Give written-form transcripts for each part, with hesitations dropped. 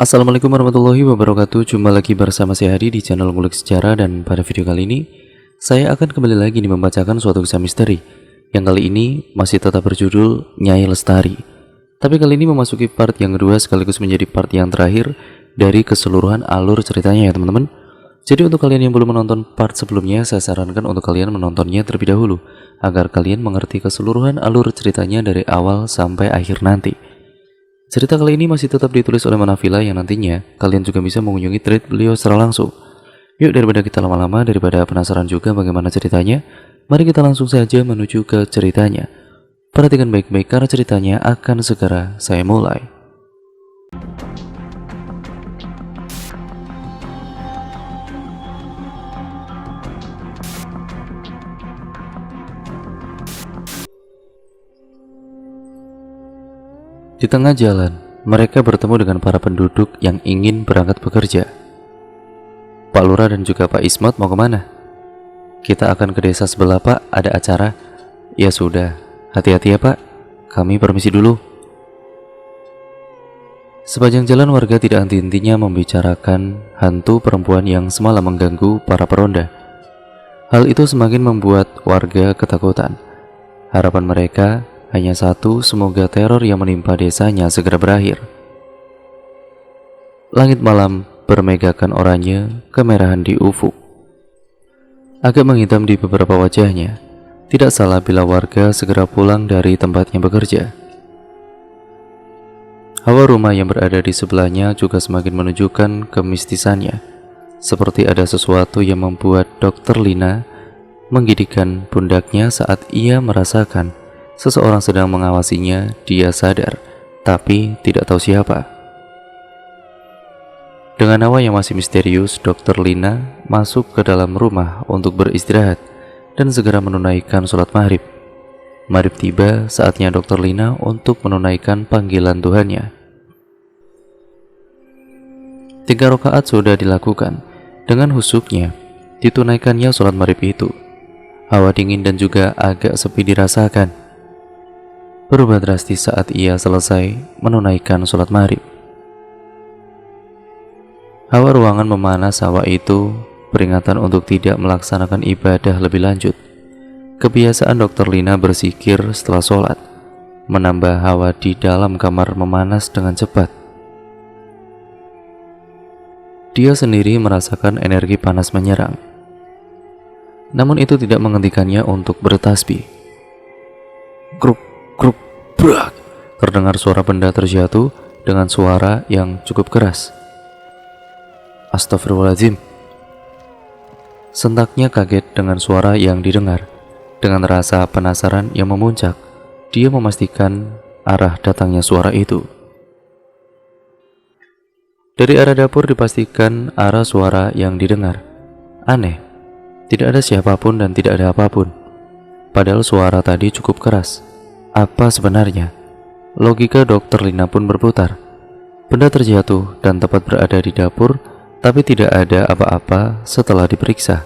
Assalamualaikum warahmatullahi wabarakatuh. Jumpa lagi bersama saya Hadi di channel Ngulik Sejarah, dan pada video kali ini saya akan kembali lagi nih membacakan suatu kisah misteri yang kali ini masih tetap berjudul Nyai Lestari. Tapi kali ini memasuki part yang kedua sekaligus menjadi part yang terakhir dari keseluruhan alur ceritanya ya teman-teman. Jadi untuk kalian yang belum menonton part sebelumnya, saya sarankan untuk kalian menontonnya terlebih dahulu agar kalian mengerti keseluruhan alur ceritanya dari awal sampai akhir nanti. Cerita kali ini masih tetap ditulis oleh Manafila yang nantinya kalian juga bisa mengunjungi thread beliau secara langsung. Yuk, daripada kita lama-lama, daripada penasaran juga bagaimana ceritanya, mari kita langsung saja menuju ke ceritanya. Perhatikan baik-baik karena ceritanya akan segera saya mulai. Di tengah jalan, mereka bertemu dengan para penduduk yang ingin berangkat bekerja. Pak Lurah dan juga Pak Ismat mau kemana? Kita akan ke desa sebelah Pak, ada acara. Ya sudah, hati-hati ya Pak, kami permisi dulu. Sepanjang jalan warga tidak henti-hentinya membicarakan hantu perempuan yang semalam mengganggu para peronda. Hal itu semakin membuat warga ketakutan. Harapan mereka hanya satu, semoga teror yang menimpa desanya segera berakhir. Langit malam bermegakan oranye kemerahan di ufuk. Agak menghitam di beberapa wajahnya. Tidak salah bila warga segera pulang dari tempatnya bekerja. Hawa rumah yang berada di sebelahnya juga semakin menunjukkan kemistisannya. Seperti ada sesuatu yang membuat Dr. Lina menggigitkan pundaknya saat ia merasakan seseorang sedang mengawasinya. Dia sadar, tapi tidak tahu siapa. Dengan hawa yang masih misterius, Dr. Lina masuk ke dalam rumah untuk beristirahat dan segera menunaikan sholat maghrib. Maghrib tiba, saatnya Dr. Lina untuk menunaikan panggilan Tuhannya. 3 rakaat sudah dilakukan. Dengan husyuknya, ditunaikannya sholat maghrib itu. Hawa dingin dan juga agak sepi dirasakan. Berubah drastis saat ia selesai menunaikan sholat maghrib. Hawa ruangan memanas hawa itu peringatan untuk tidak melaksanakan ibadah lebih lanjut. Kebiasaan Dr. Lina berzikir setelah sholat menambah hawa di dalam kamar memanas dengan cepat. Dia sendiri merasakan energi panas menyerang. Namun itu tidak menghentikannya untuk bertasbih. Kruk, kruk, brak. Terdengar suara benda terjatuh dengan suara yang cukup keras. Astagfirullahaladzim. Sentaknya kaget dengan suara yang didengar. Dengan rasa penasaran yang memuncak, dia memastikan arah datangnya suara itu. Dari arah dapur dipastikan arah suara yang didengar. Aneh, tidak ada siapapun dan tidak ada apapun. Padahal suara tadi cukup keras. Apa sebenarnya? Logika Dr. Lina pun berputar. Benda terjatuh dan tepat berada di dapur, tapi tidak ada apa-apa setelah diperiksa.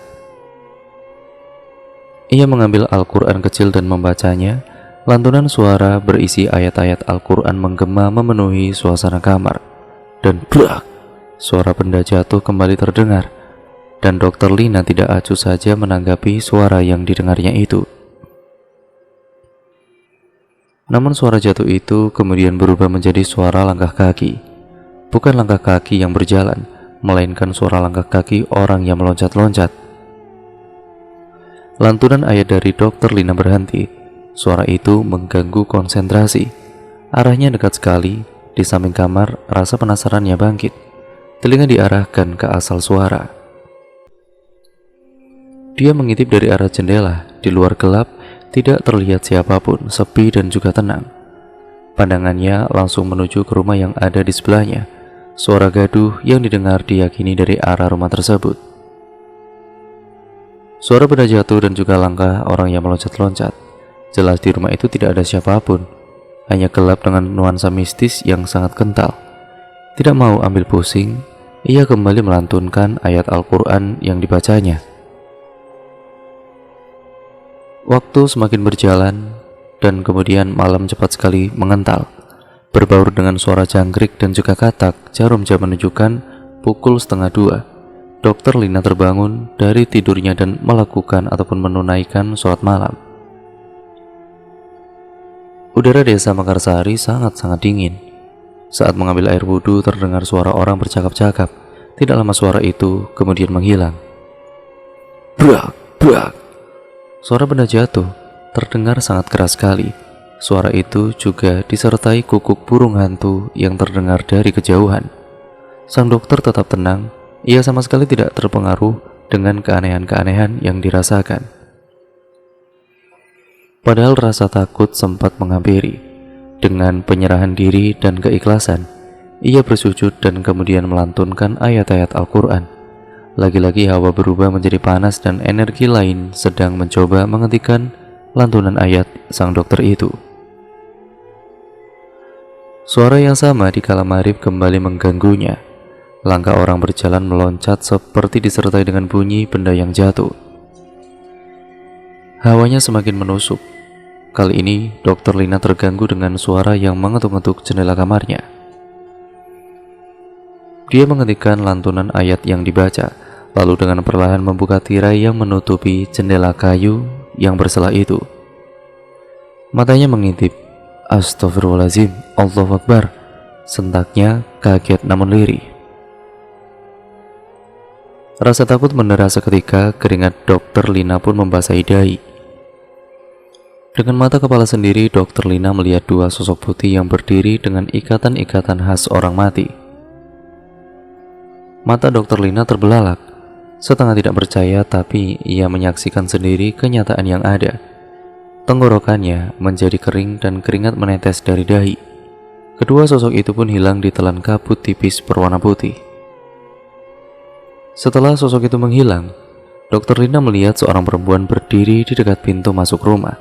Ia mengambil Al-Quran kecil dan membacanya. Lantunan suara berisi ayat-ayat Al-Quran menggema memenuhi suasana kamar. Dan brak, suara benda jatuh kembali terdengar. Dan Dr. Lina tidak acuh saja menanggapi suara yang didengarnya itu. Namun suara jatuh itu kemudian berubah menjadi suara langkah kaki. Bukan langkah kaki yang berjalan, melainkan suara langkah kaki orang yang meloncat-loncat. Lantunan ayat dari Dr. Lina berhenti. Suara itu mengganggu konsentrasi. Arahnya dekat sekali. Di samping kamar, rasa penasarannya bangkit. Telinga diarahkan ke asal suara. Dia mengintip dari arah jendela. Di luar gelap, tidak terlihat siapapun, sepi dan juga tenang. Pandangannya langsung menuju ke rumah yang ada di sebelahnya. Suara gaduh yang didengar diyakini dari arah rumah tersebut. Suara benda jatuh dan juga langkah orang yang meloncat-loncat. Jelas di rumah itu tidak ada siapapun. Hanya gelap dengan nuansa mistis yang sangat kental. Tidak mau ambil pusing, ia kembali melantunkan ayat Al-Quran yang dibacanya. Waktu semakin berjalan dan kemudian malam cepat sekali mengental. Berbaur dengan suara jangkrik dan juga katak, jarum jam menunjukkan pukul 1:30. Dokter Lina terbangun dari tidurnya dan melakukan ataupun menunaikan sholat malam. Udara desa Mekarsari sangat-sangat dingin. Saat mengambil air wudhu terdengar suara orang bercakap-cakap. Tidak lama suara itu kemudian menghilang. Brak, brak. Suara benda jatuh terdengar sangat keras sekali. Suara itu juga disertai kukuk burung hantu yang terdengar dari kejauhan. Sang dokter tetap tenang. Ia sama sekali tidak terpengaruh dengan keanehan-keanehan yang dirasakan. Padahal rasa takut sempat menghampiri. Dengan penyerahan diri dan keikhlasan, ia bersujud dan kemudian melantunkan ayat-ayat Al-Quran. Lagi-lagi hawa berubah menjadi panas dan energi lain sedang mencoba menghentikan lantunan ayat sang dokter itu. Suara yang sama di kala maghrib kembali mengganggunya. Langkah orang berjalan meloncat seperti disertai dengan bunyi benda yang jatuh. Hawanya semakin menusuk. Kali ini Dokter Lina terganggu dengan suara yang mengetuk-ngetuk jendela kamarnya. Dia menghentikan lantunan ayat yang dibaca, lalu dengan perlahan membuka tirai yang menutupi jendela kayu yang berselah itu. Matanya mengintip. Astagfirullahaladzim, Allahu Akbar. Sentaknya kaget namun lirih. Rasa takut mendera seketika, keringat Dokter Lina pun membasahi dahi. Dengan mata kepala sendiri, Dokter Lina melihat dua sosok putih yang berdiri dengan ikatan-ikatan khas orang mati. Mata Dokter Lina terbelalak, setengah tidak percaya, tapi ia menyaksikan sendiri kenyataan yang ada. Tenggorokannya menjadi kering dan keringat menetes dari dahi. Kedua sosok itu pun hilang ditelan kabut tipis berwarna putih. Setelah sosok itu menghilang, Dokter Lina melihat seorang perempuan berdiri di dekat pintu masuk rumah.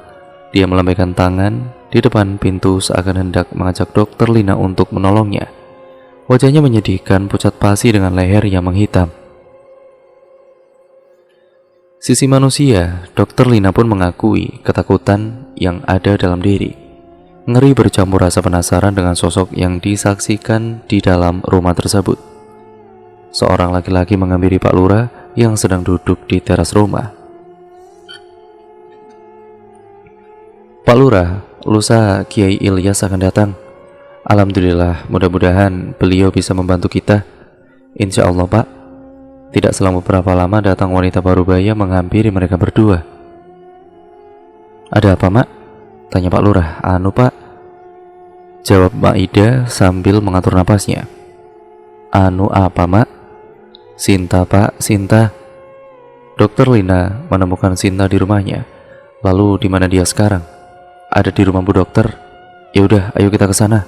Dia melambaikan tangan di depan pintu seakan hendak mengajak Dokter Lina untuk menolongnya. Wajahnya menyedihkan, pucat pasi dengan leher yang menghitam. Sisi manusia, Dokter Lina pun mengakui ketakutan yang ada dalam diri. Ngeri bercampur rasa penasaran dengan sosok yang disaksikan di dalam rumah tersebut. Seorang laki-laki menghampiri Pak Lurah yang sedang duduk di teras rumah. Pak Lurah, lusa Kiai Ilyas akan datang. Alhamdulillah, mudah-mudahan beliau bisa membantu kita. Insya Allah, Pak. Tidak selang beberapa lama datang wanita parubaya menghampiri mereka berdua. Ada apa, Mak? Tanya Pak Lurah. Anu, Pak. Jawab Mbak Ida sambil mengatur napasnya. Anu apa, Mak? Sinta, Pak, Sinta. Dokter Lina menemukan Sinta di rumahnya. Lalu di mana dia sekarang? Ada di rumah Bu Dokter. Ya udah, ayo kita ke sana.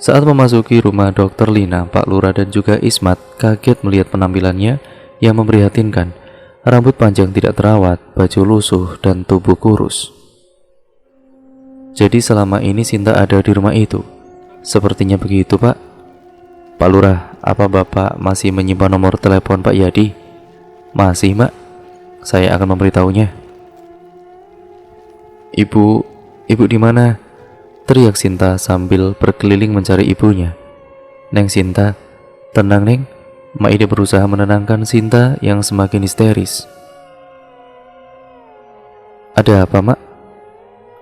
Saat memasuki rumah Dokter Lina, Pak Lurah dan juga Ismat kaget melihat penampilannya yang memprihatinkan. Rambut panjang tidak terawat, baju lusuh, dan tubuh kurus. Jadi selama ini Sinta ada di rumah itu? Sepertinya begitu, Pak. Pak Lurah, apa Bapak masih menyimpan nomor telepon Pak Yadi? Masih, Mbak. Saya akan memberitahunya. Ibu di mana? Teriak Sinta sambil berkeliling mencari ibunya. Neng Sinta, tenang Neng. Mak Ida berusaha menenangkan Sinta yang semakin histeris. Ada apa, Mak?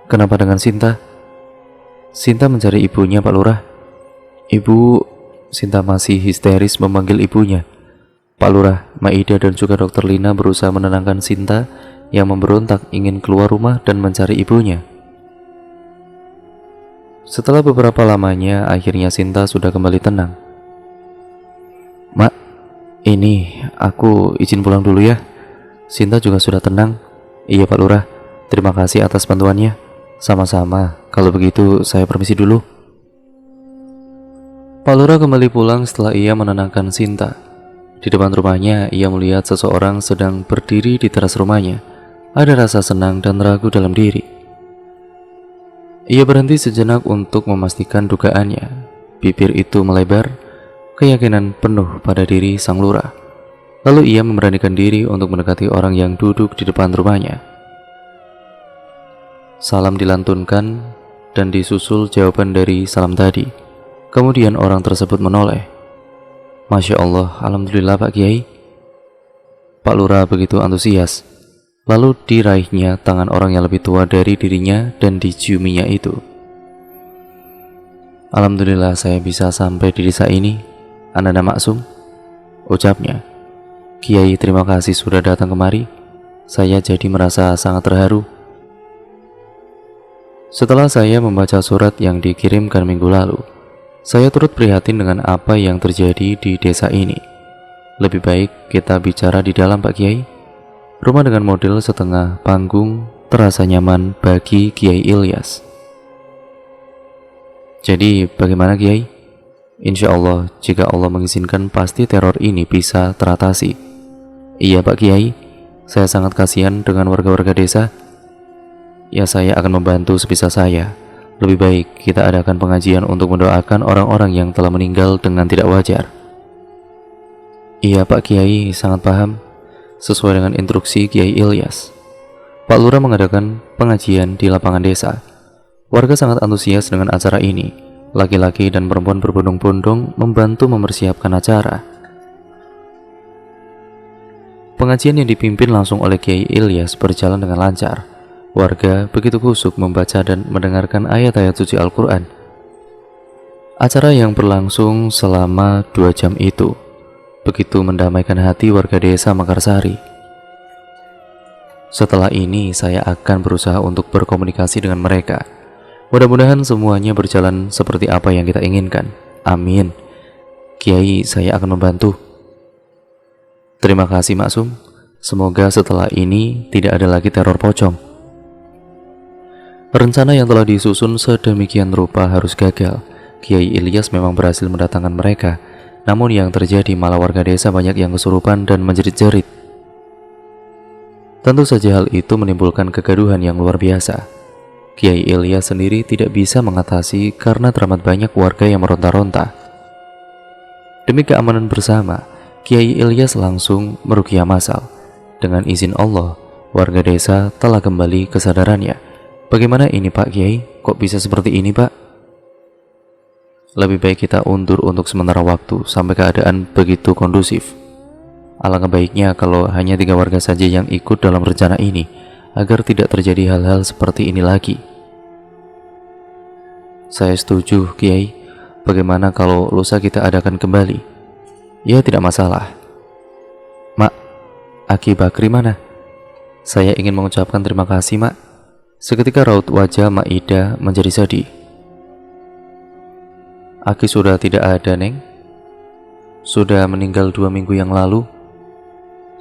Kenapa dengan Sinta? Sinta mencari ibunya, Pak Lurah. Sinta masih histeris memanggil ibunya. Pak Lurah, Maida dan juga Dokter Lina berusaha menenangkan Sinta yang memberontak ingin keluar rumah dan mencari ibunya. Setelah beberapa lamanya, akhirnya Sinta sudah kembali tenang. Mak, ini aku izin pulang dulu ya. Sinta juga sudah tenang. Iya Pak Lurah, terima kasih atas bantuannya. Sama-sama, kalau begitu saya permisi dulu. Pak Lurah kembali pulang setelah ia menenangkan Sinta. Di depan rumahnya, ia melihat seseorang sedang berdiri di teras rumahnya. Ada rasa senang dan ragu dalam diri. Ia berhenti sejenak untuk memastikan dugaannya. Bibir itu melebar, keyakinan penuh pada diri sang lurah. Lalu ia memberanikan diri untuk mendekati orang yang duduk di depan rumahnya. Salam dilantunkan, dan disusul jawaban dari salam tadi. Kemudian orang tersebut menoleh. Masya Allah, Alhamdulillah Pak Kiai. Pak Lurah begitu antusias. Lalu diraihnya tangan orang yang lebih tua dari dirinya dan diciuminya itu. Alhamdulillah saya bisa sampai di desa ini, Ananda Maksum, ucapnya. Kiai, terima kasih sudah datang kemari. Saya jadi merasa sangat terharu. Setelah saya membaca surat yang dikirimkan minggu lalu, saya turut prihatin dengan apa yang terjadi di desa ini. Lebih baik kita bicara di dalam, Pak Kiai. Rumah dengan model setengah panggung terasa nyaman bagi Kiai Ilyas. Jadi bagaimana Kiai? Insya Allah jika Allah mengizinkan pasti teror ini bisa teratasi. Iya Pak Kiai, saya sangat kasihan dengan warga-warga desa. Ya saya akan membantu sebisa saya. Lebih baik kita adakan pengajian untuk mendoakan orang-orang yang telah meninggal dengan tidak wajar. Iya Pak Kiai, sangat paham. Sesuai dengan instruksi Kiai Ilyas, Pak Lurah mengadakan pengajian di lapangan desa. Warga sangat antusias dengan acara ini. Laki-laki dan perempuan berbondong-bondong membantu mempersiapkan acara. Pengajian yang dipimpin langsung oleh Kiai Ilyas berjalan dengan lancar. Warga begitu khusyuk membaca dan mendengarkan ayat-ayat suci Al-Quran. Acara yang berlangsung selama 2 jam itu begitu mendamaikan hati warga desa Mekarsari. Setelah ini saya akan berusaha untuk berkomunikasi dengan mereka. Mudah-mudahan semuanya berjalan seperti apa yang kita inginkan. Amin. Kiai, saya akan membantu. Terima kasih Maksum. Semoga setelah ini tidak ada lagi teror pocong. Rencana yang telah disusun sedemikian rupa harus gagal. Kiai Ilyas memang berhasil mendatangkan mereka. Namun yang terjadi malah warga desa banyak yang kesurupan dan menjerit-jerit. Tentu saja hal itu menimbulkan kegaduhan yang luar biasa. Kiai Ilyas sendiri tidak bisa mengatasi karena teramat banyak warga yang meronta-ronta. Demi keamanan bersama, Kiai Ilyas langsung meruqyah massal. Dengan izin Allah, warga desa telah kembali kesadarannya. Bagaimana ini Pak Kiai? Kok bisa seperti ini Pak? Lebih baik kita undur untuk sementara waktu sampai keadaan begitu kondusif. Alangkah baiknya kalau hanya 3 warga saja yang ikut dalam rencana ini, agar tidak terjadi hal-hal seperti ini lagi. Saya setuju Kiai. Bagaimana kalau lusa kita adakan kembali? Ya tidak masalah. Mak, Aki Bakri mana? Saya ingin mengucapkan terima kasih Mak. Seketika raut wajah Mak Ida menjadi sedih. Aki sudah tidak ada, Neng. Sudah meninggal 2 minggu yang lalu.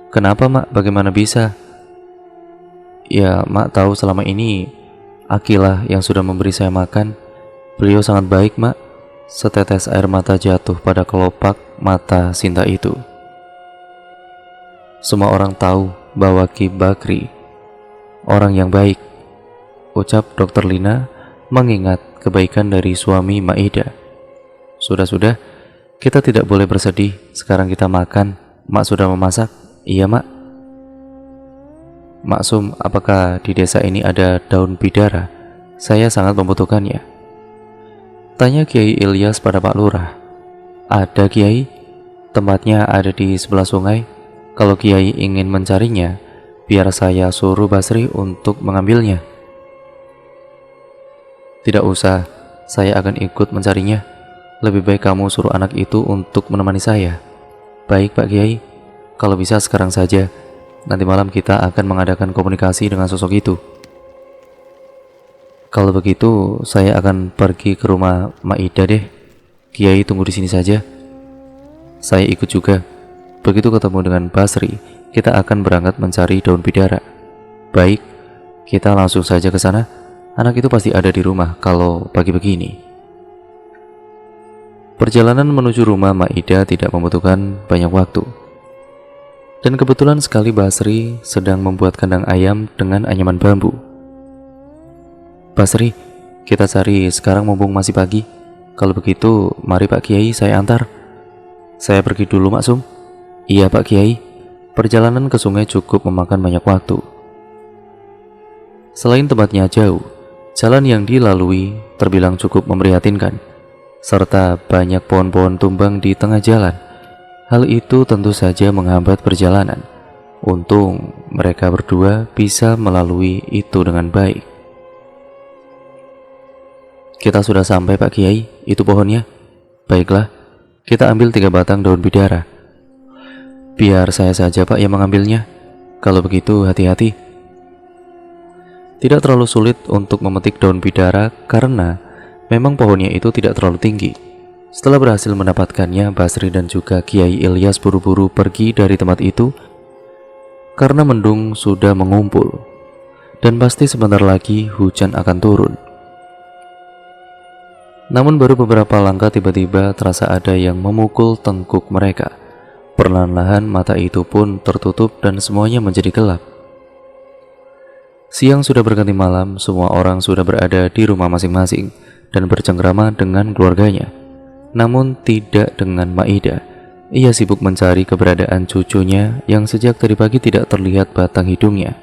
Kenapa, Mak? Bagaimana bisa? Ya, Mak tahu selama ini Akilah yang sudah memberi saya makan. Beliau sangat baik, Mak. Setetes air mata jatuh pada kelopak mata Sinta itu. Semua orang tahu bahwa Ki Bakri orang yang baik, ucap Dr. Lina mengingat kebaikan dari suami Mak Ida. Sudah, kita tidak boleh bersedih. Sekarang kita makan. Mak sudah memasak. Iya Mak. Maksum, apakah di desa ini ada daun bidara? Saya sangat membutuhkannya. Tanya Kiai Ilyas pada Pak Lurah. Ada Kiai. Tempatnya ada di sebelah sungai. Kalau Kiai ingin mencarinya, biar saya suruh Basri untuk mengambilnya. Tidak usah, saya akan ikut mencarinya. Lebih baik kamu suruh anak itu untuk menemani saya. Baik Pak Kiai, kalau bisa sekarang saja. Nanti malam kita akan mengadakan komunikasi dengan sosok itu. Kalau begitu, saya akan pergi ke rumah Mak Ida deh. Kiai tunggu di sini saja. Saya ikut juga. Begitu ketemu dengan Basri, kita akan berangkat mencari daun bidara. Baik, kita langsung saja ke sana. Anak itu pasti ada di rumah kalau pagi begini. Perjalanan menuju rumah Mak Ida tidak membutuhkan banyak waktu. Dan kebetulan sekali Basri sedang membuat kandang ayam dengan anyaman bambu. Basri, kita cari sekarang mumpung masih pagi. Kalau begitu, mari Pak Kiai saya antar. Saya pergi dulu Maksum. Iya Pak Kiai. Perjalanan ke sungai cukup memakan banyak waktu. Selain tempatnya jauh, Jalan yang dilalui terbilang cukup memprihatinkan, serta banyak pohon-pohon tumbang di tengah jalan. Hal itu tentu saja menghambat perjalanan. Untung mereka berdua bisa melalui itu dengan baik. Kita sudah sampai, Pak Kiai, itu pohonnya. Baiklah, kita ambil 3 batang daun bidara. Biar saya saja, Pak, yang mengambilnya. Kalau begitu hati-hati. Tidak terlalu sulit untuk memetik daun bidara karena memang pohonnya itu tidak terlalu tinggi. Setelah berhasil mendapatkannya, Basri dan juga Kiai Ilyas buru-buru pergi dari tempat itu karena mendung sudah mengumpul dan pasti sebentar lagi hujan akan turun. Namun baru beberapa langkah tiba-tiba terasa ada yang memukul tengkuk mereka. Perlahan-lahan mata itu pun tertutup dan semuanya menjadi gelap. Siang sudah berganti malam, semua orang sudah berada di rumah masing-masing dan bercengkrama dengan keluarganya. Namun tidak dengan Maida. Ia sibuk mencari keberadaan cucunya yang sejak tadi pagi tidak terlihat batang hidungnya.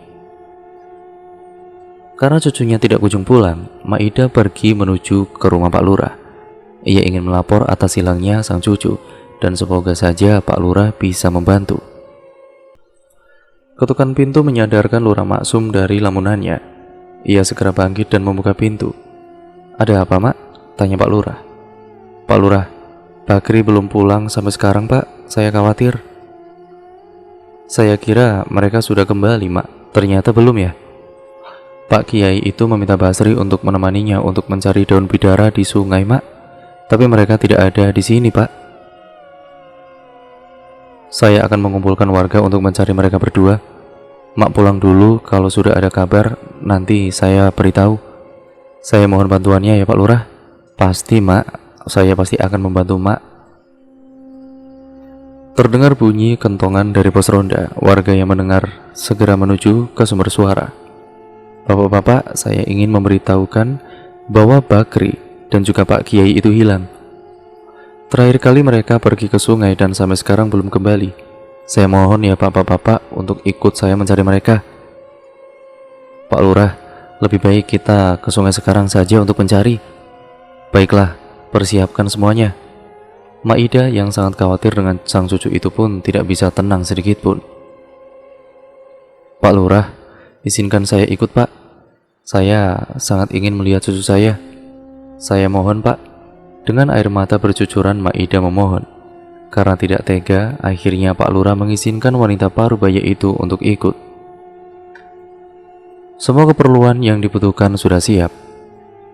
Karena cucunya tidak kunjung pulang, Maida pergi menuju ke rumah Pak Lurah. Ia ingin melapor atas hilangnya sang cucu dan semoga saja Pak Lurah bisa membantu. Ketukan pintu menyadarkan Lurah Maksum dari lamunannya. Ia segera bangkit dan membuka pintu. "Ada apa, Mak?" tanya Pak Lurah. "Pak Lurah, Bakri belum pulang sampai sekarang, Pak. Saya khawatir." "Saya kira mereka sudah kembali, Mak. Ternyata belum ya?" "Pak Kiai itu meminta Basri untuk menemaninya untuk mencari daun bidara di sungai, Mak. Tapi mereka tidak ada di sini, Pak. Saya akan mengumpulkan warga untuk mencari mereka berdua. Mak pulang dulu, kalau sudah ada kabar nanti saya beritahu. Saya mohon bantuannya ya Pak Lurah." "Pasti, Mak. Saya pasti akan membantu, Mak." Terdengar bunyi kentongan dari pos ronda. Warga yang mendengar segera menuju ke sumber suara. "Bapak-bapak, saya ingin memberitahukan bahwa Bakri dan juga Pak Kiai itu hilang. Terakhir kali mereka pergi ke sungai dan sampai sekarang belum kembali. Saya mohon ya bapak-bapak untuk ikut saya mencari mereka." "Pak Lurah, lebih baik kita ke sungai sekarang saja untuk mencari." "Baiklah, persiapkan semuanya." Maida yang sangat khawatir dengan sang cucu itu pun tidak bisa tenang sedikit pun. "Pak Lurah, izinkan saya ikut, Pak. Saya sangat ingin melihat cucu saya. Saya mohon, Pak." Dengan air mata bercucuran, Maida memohon. Karena tidak tega, akhirnya Pak Lurah mengizinkan wanita parubaya itu untuk ikut. Semua keperluan yang dibutuhkan sudah siap.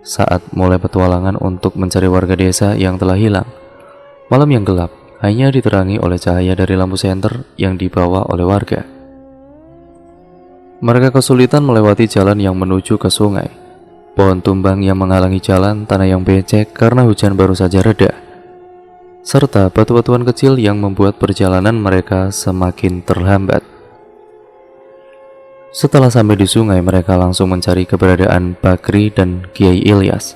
Saat mulai petualangan untuk mencari warga desa yang telah hilang. Malam yang gelap hanya diterangi oleh cahaya dari lampu senter yang dibawa oleh warga. Mereka kesulitan melewati jalan yang menuju ke sungai. Pohon tumbang yang menghalangi jalan, tanah yang becek karena hujan baru saja reda, serta batu-batuan kecil yang membuat perjalanan mereka semakin terhambat. Setelah sampai di sungai, mereka langsung mencari keberadaan Bakri dan Kiai Ilyas.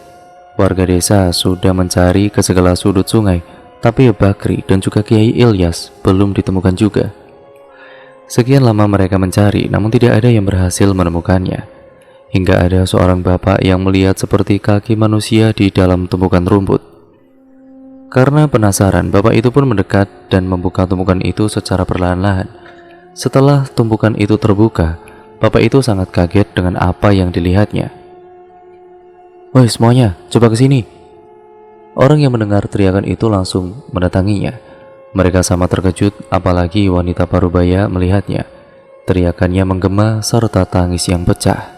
Warga desa sudah mencari ke segala sudut sungai, tapi Bakri dan juga Kiai Ilyas belum ditemukan juga. Sekian lama mereka mencari, namun tidak ada yang berhasil menemukannya. Hingga ada seorang bapak yang melihat seperti kaki manusia di dalam tumpukan rumput. Karena penasaran, bapak itu pun mendekat dan membuka tumpukan itu secara perlahan-lahan. Setelah tumpukan itu terbuka, bapak itu sangat kaget dengan apa yang dilihatnya. "Woi semuanya, coba ke sini." Orang yang mendengar teriakan itu langsung mendatanginya. Mereka sama terkejut, apalagi wanita parubaya melihatnya. Teriakannya menggema serta tangis yang pecah.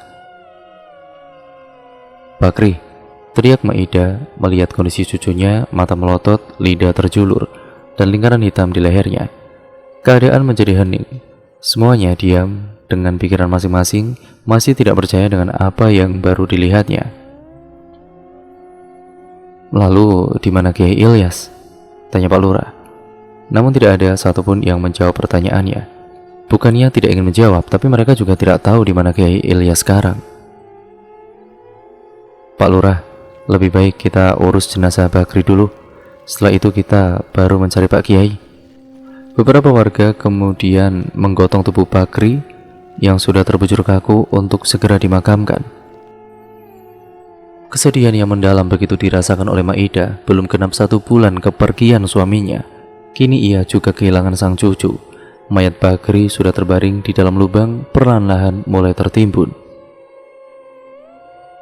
"Bakri," teriak Maida melihat kondisi cucunya, mata melotot, lidah terjulur, dan lingkaran hitam di lehernya. Keadaan menjadi hening. Semuanya diam dengan pikiran masing-masing, masih tidak percaya dengan apa yang baru dilihatnya. "Lalu di mana Kiai Ilyas?" tanya Pak Lurah. Namun tidak ada satupun yang menjawab pertanyaannya. Bukannya tidak ingin menjawab, tapi mereka juga tidak tahu di mana Kiai Ilyas sekarang. "Pak Lurah, lebih baik kita urus jenazah Bakri dulu. Setelah itu kita baru mencari Pak Kiai." Beberapa warga kemudian menggotong tubuh Bakri yang sudah terbujur kaku untuk segera dimakamkan. Kesedihan yang mendalam begitu dirasakan oleh Maida. Belum genap 1 bulan kepergian suaminya, kini ia juga kehilangan sang cucu. Mayat Bakri sudah terbaring di dalam lubang, perlahan-lahan mulai tertimbun.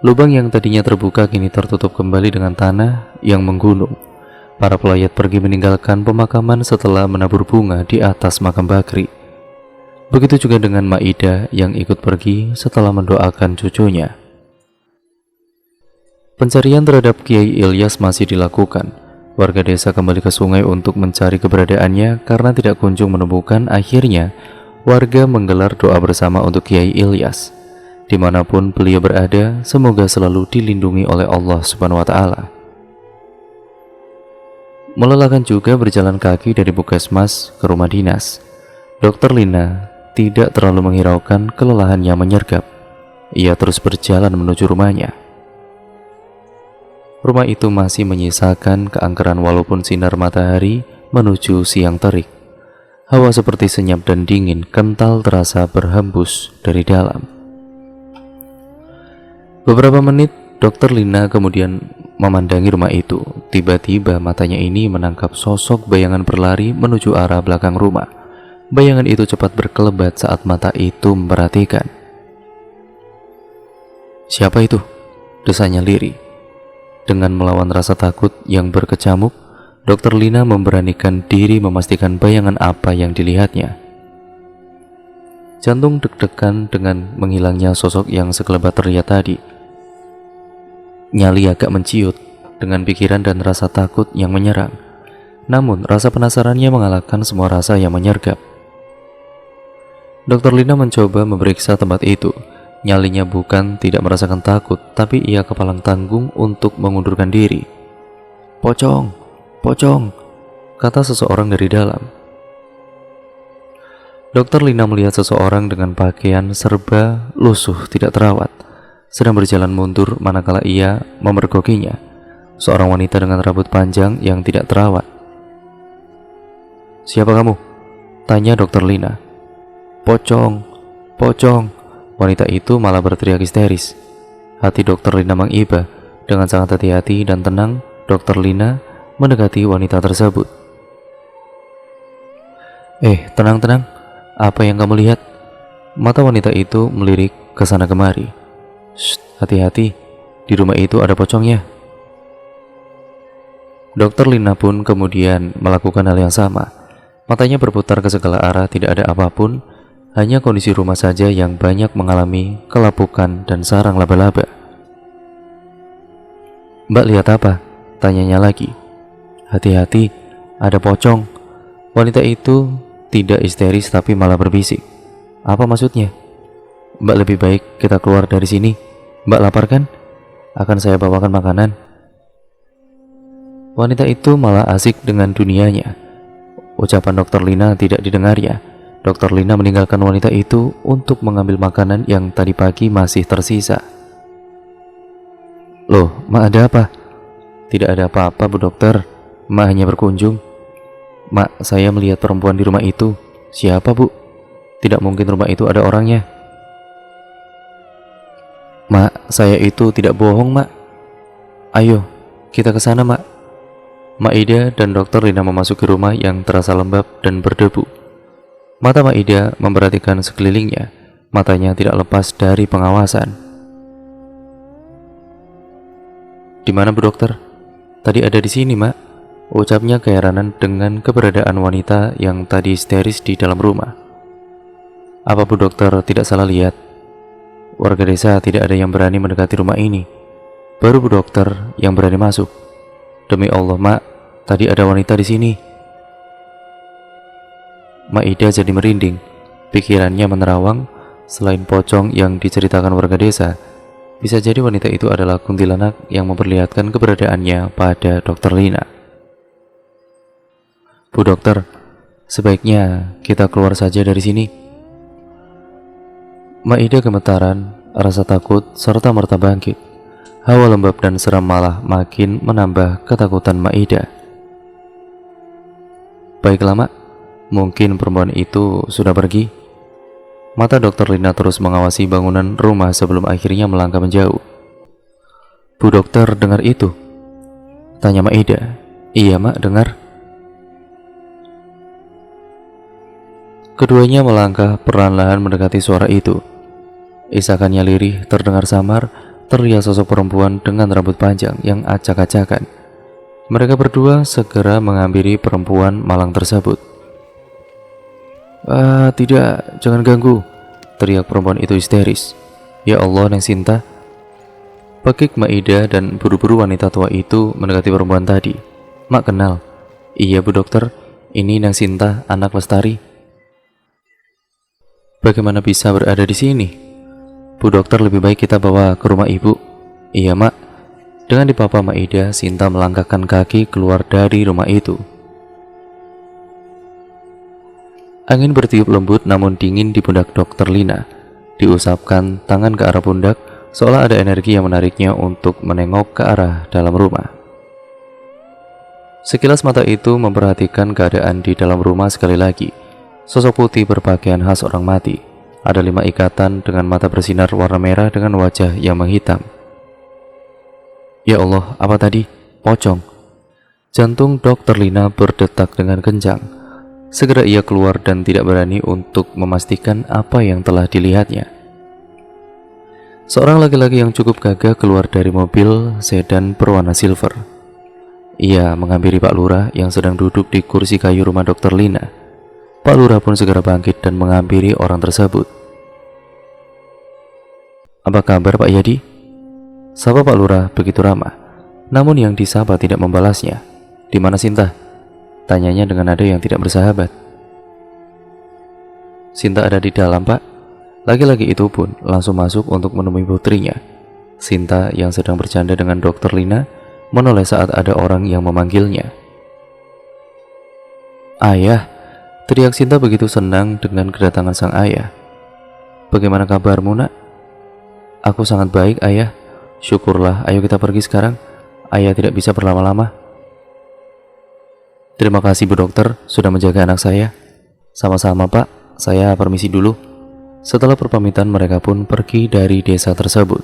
Lubang yang tadinya terbuka kini tertutup kembali dengan tanah yang menggunung. Para pelayat pergi meninggalkan pemakaman setelah menabur bunga di atas makam Bakri. Begitu juga dengan Maida yang ikut pergi setelah mendoakan cucunya. Pencarian terhadap Kiai Ilyas masih dilakukan. Warga desa kembali ke sungai untuk mencari keberadaannya karena tidak kunjung menemukan. Akhirnya, warga menggelar doa bersama untuk Kiai Ilyas. Dimanapun beliau berada, semoga selalu dilindungi oleh Allah Subhanahu wa Ta'ala. Melelahkan juga berjalan kaki dari Puskesmas ke rumah dinas. Dokter Lina tidak terlalu menghiraukan kelelahan yang menyergap. Ia terus berjalan menuju rumahnya. Rumah itu masih menyisakan keangkeran walaupun sinar matahari menuju siang terik. Hawa seperti senyap dan dingin kental terasa berhembus dari dalam. Beberapa menit, Dokter Lina kemudian memandangi rumah itu. Tiba-tiba matanya ini menangkap sosok bayangan berlari menuju arah belakang rumah. Bayangan itu cepat berkelebat saat mata itu memperhatikan. "Siapa itu?" desanya lirih. Dengan melawan rasa takut yang berkecamuk, Dokter Lina memberanikan diri memastikan bayangan apa yang dilihatnya. Jantung deg-degan dengan menghilangnya sosok yang sekelebat terlihat tadi. Nyali agak menciut dengan pikiran dan rasa takut yang menyerang. Namun rasa penasarannya mengalahkan semua rasa yang menyergap. Dokter Lina mencoba memeriksa tempat itu. Nyalinya bukan tidak merasakan takut, tapi ia kepalang tanggung untuk mengundurkan diri. "Pocong, pocong," kata seseorang dari dalam. Dokter Lina melihat seseorang dengan pakaian serba lusuh tidak terawat sedang berjalan mundur manakala ia memergokinya. Seorang wanita dengan rambut panjang yang tidak terawat. "Siapa kamu?" tanya Dokter Lina. "Pocong, pocong." Wanita itu malah berteriak histeris. Hati Dokter Lina mengiba. Dengan sangat hati-hati dan tenang, Dokter Lina mendekati wanita tersebut. Tenang-tenang. Apa yang kamu lihat?" Mata wanita itu melirik ke sana kemari. "Shh, hati-hati. Di rumah itu ada pocongnya." Dokter Lina pun kemudian melakukan hal yang sama. Matanya berputar ke segala arah, tidak ada apapun. Hanya kondisi rumah saja yang banyak mengalami kelapukan dan sarang laba-laba. "Mbak lihat apa?" tanyanya lagi. "Hati-hati, ada pocong." Wanita itu tidak histeris tapi malah berbisik. "Apa maksudnya?" "Mbak, lebih baik kita keluar dari sini. Mbak lapar kan? Akan saya bawakan makanan." Wanita itu malah asik dengan dunianya. Ucapan Dokter Lina tidak didengarnya. Dokter Lina meninggalkan wanita itu untuk mengambil makanan yang tadi pagi masih tersisa. "Loh, Mak, ada apa?" "Tidak ada apa-apa, Bu Dokter. Mak hanya berkunjung." "Mak, saya melihat perempuan di rumah itu." "Siapa, Bu?" "Tidak mungkin rumah itu ada orangnya." "Mak, saya itu tidak bohong, Mak. Ayo, kita ke sana, Mak." Maida dan Dokter Lina memasuki rumah yang terasa lembab dan berdebu. Mata Maida memperhatikan sekelilingnya. Matanya tidak lepas dari pengawasan. "Di mana Bu Dokter?" "Tadi ada di sini, Mak," ucapnya keheranan dengan keberadaan wanita yang tadi histeris di dalam rumah. "Apa Bu Dokter tidak salah lihat? Warga desa tidak ada yang berani mendekati rumah ini. Baru Bu Dokter yang berani masuk." "Demi Allah, Mak, tadi ada wanita di sini." Maida jadi merinding. Pikirannya menerawang. Selain pocong yang diceritakan warga desa, bisa jadi wanita itu adalah kuntilanak yang memperlihatkan keberadaannya pada Dokter Lina. "Bu Dokter, sebaiknya kita keluar saja dari sini." Maida gemetaran, rasa takut serta merta bangkit. Hawa lembab dan seram malah makin menambah ketakutan Maida. "Baiklah, Mak. Mungkin perempuan itu sudah pergi." Mata Dokter Lina terus mengawasi bangunan rumah sebelum akhirnya melangkah menjauh. Bu dokter dengar itu? Tanya Maida. Iya mak, dengar. Keduanya melangkah perlahan-lahan mendekati suara itu. Isakannya lirih terdengar samar, terlihat sosok perempuan dengan rambut panjang yang acak-acakan. Mereka berdua segera menghampiri perempuan malang tersebut. Ah, tidak, jangan ganggu, teriak perempuan itu histeris. Ya Allah, Neng Sinta. Pekik Maida dan buru-buru wanita tua itu mendekati perempuan tadi. Mak kenal. Iya bu dokter, ini Neng Sinta, anak Lestari. Bagaimana bisa berada di sini? Bu dokter, lebih baik kita bawa ke rumah ibu. Iya mak. Dengan dipapa Maida, Sinta melangkahkan kaki keluar dari rumah itu. Angin bertiup lembut namun dingin di pundak dokter Lina. Diusapkan tangan ke arah pundak, seolah ada energi yang menariknya untuk menengok ke arah dalam rumah. Sekilas mata itu memperhatikan keadaan di dalam rumah sekali lagi. Sosok putih berpakaian khas orang mati. Ada 5 ikatan dengan mata bersinar warna merah dengan wajah yang menghitam. Ya Allah, apa tadi? Pocong. Jantung dokter Lina berdetak dengan kencang. Segera ia keluar dan tidak berani untuk memastikan apa yang telah dilihatnya. Seorang laki-laki yang cukup gagah keluar dari mobil sedan berwarna silver. Ia menghampiri Pak Lurah yang sedang duduk di kursi kayu rumah dokter Lina. Pak Lurah pun segera bangkit dan menghampiri orang tersebut. Apa kabar Pak Yadi? Sapa Pak Lurah begitu ramah. Namun yang disapa tidak membalasnya. Di mana Sinta? Tanyanya dengan nada yang tidak bersahabat. Sinta ada di dalam Pak. Laki-laki itu pun langsung masuk untuk menemui putrinya. Sinta yang sedang bercanda dengan dokter Lina menoleh saat ada orang yang memanggilnya. Ayah, teriak Sinta begitu senang dengan kedatangan sang ayah. Bagaimana kabarmu nak? Aku sangat baik ayah. Syukurlah, ayo kita pergi sekarang. Ayah tidak bisa berlama-lama. Terima kasih Bu Dokter sudah menjaga anak saya. Sama-sama Pak, saya permisi dulu. Setelah perpamitan mereka pun pergi dari desa tersebut.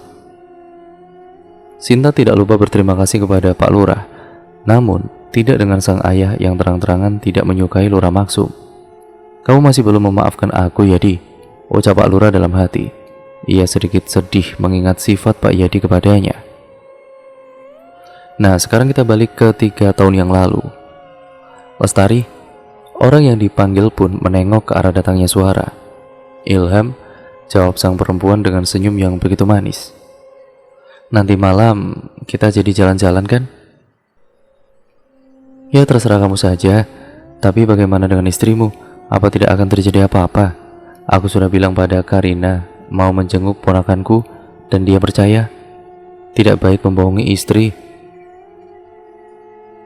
Sinta tidak lupa berterima kasih kepada Pak Lurah. Namun tidak dengan sang ayah yang terang-terangan tidak menyukai Lurah Maksum. Kamu masih belum memaafkan aku Yadi, ucap Pak Lurah dalam hati. Ia sedikit sedih mengingat sifat Pak Yadi kepadanya. Nah sekarang kita balik ke 3 tahun yang lalu. Lestari, orang yang dipanggil pun menengok ke arah datangnya suara. Ilham, jawab sang perempuan dengan senyum yang begitu manis. Nanti malam kita jadi jalan-jalan kan? Ya terserah kamu saja. Tapi bagaimana dengan istrimu? Apa tidak akan terjadi apa-apa? Aku sudah bilang pada Karina mau menjenguk ponakanku dan dia percaya. Tidak baik membohongi istri.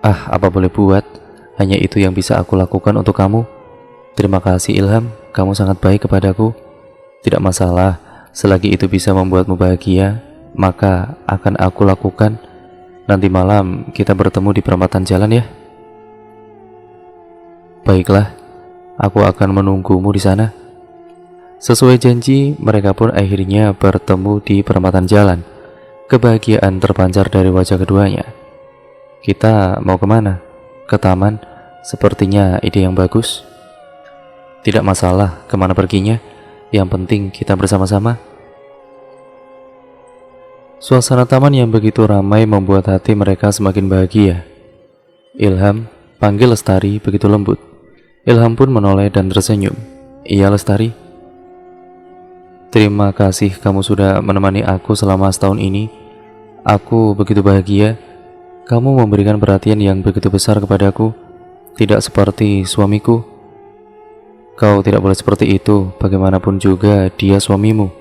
Ah, apa boleh buat. Hanya itu yang bisa aku lakukan untuk kamu. Terima kasih Ilham, kamu sangat baik kepadaku. Tidak masalah, selagi itu bisa membuatmu bahagia, maka akan aku lakukan. Nanti malam kita bertemu di perempatan jalan ya. Baiklah, aku akan menunggumu di sana. Sesuai janji, mereka pun akhirnya bertemu di perempatan jalan. Kebahagiaan terpancar dari wajah keduanya. Kita mau kemana? Ke taman? Sepertinya ide yang bagus. Tidak masalah kemana perginya, yang penting kita bersama-sama. Suasana taman yang begitu ramai membuat hati mereka semakin bahagia. Ilham, panggil Lestari begitu lembut. Ilham pun menoleh dan tersenyum. Iya Lestari. Terima kasih kamu sudah menemani aku selama setahun ini. Aku begitu bahagia. Kamu memberikan perhatian yang begitu besar kepadaku. Tidak seperti suamiku. Kau tidak boleh seperti itu. Bagaimanapun juga dia suamimu.